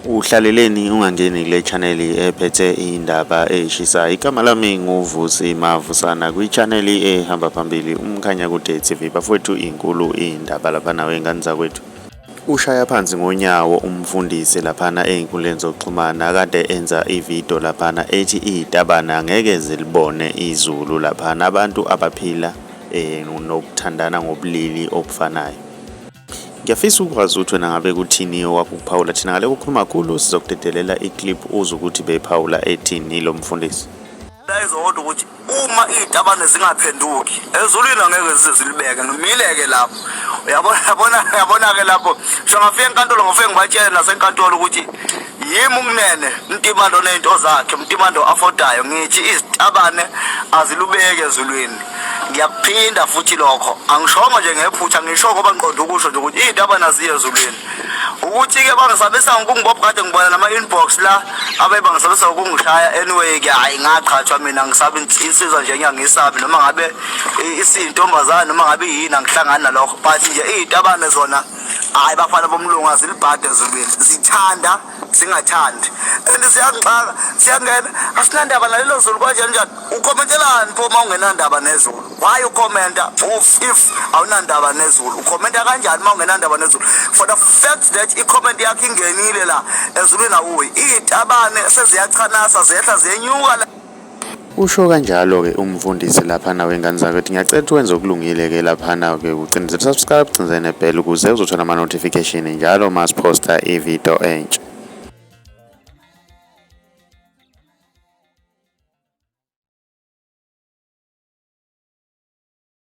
Uhlaleleni ungangeni kule channel ephethe indaba eshisayo. Igama lami nguVusi Mavusana kwi-channel ehamba phambili umkhanya kude TV. Bafowethu inkulu indaba lapha nawe ngani zakwethu. Ushaya phansi ngonyawo umfundise laphana ey'nkundleni zokuxhumana kade enza ividiyo laphana ethi izintabani angeke zilibone izulu laphana abantu abaphila nokuthandana ngobulili obufanayo. Ngiyafisa ukwazi ukuthi wena ngabe kuthini owakuphawula thina ngale kukhuluma kakhulu sizokudedelela iclip uze ukuthi bephawula ethini lo mfundisi. Izodwa ukuthi uma izintabani zingaphenduki ezulwini angeke zize zilibeke nomileke lapho uyabona ke lapho ngifika enkantolo ngifike ngibatshele nasenkantolo ukuthi yimi ukunene Mtimando nezinto zakhe Mtimando afodayo ngithi izintabane azilubeke ezulwini. Ngiyaphinda futhi lokho angishongo nje ngephutha ngisho ngoba ngiqonda ukusho nje ukuthi izintabane aziye ezulwini. Ukuthi ke bangisabisa ngokungibopha kade ngibona nama inbox la abebangisabisa ukungishaya anyway ke hayi ngaqhathwa mina ngisabe insizwa nje ngiyangisabi noma ngabe isintombazana noma ngabe yini angihlangana nalokho but nje izintabane zona hayi bafana bomlungu azilibhade ezulwini zithanda singathandi and siyangixaka siyangena asinandaba nalelo zulu kanjani ukomentelani pho uma ungenandaba nezulu why ukomenta if awunandaba nezulu ukomenta kanjani uma ungenandaba nezulu for the fact that i-comment yakhe ingenile la ezulwini awuyi izintabane seziyachanasa zehla ziyenyuka la. Usho kanjalo ke umfundisi lapha nawe ngani zakwethu. Ngiyacela ukuthi wenze okulungile ke lapha nawe ke ucindezela subscribe ucinzene bell ukuze uzothola ama notification njalo masiposta ivideo entsha.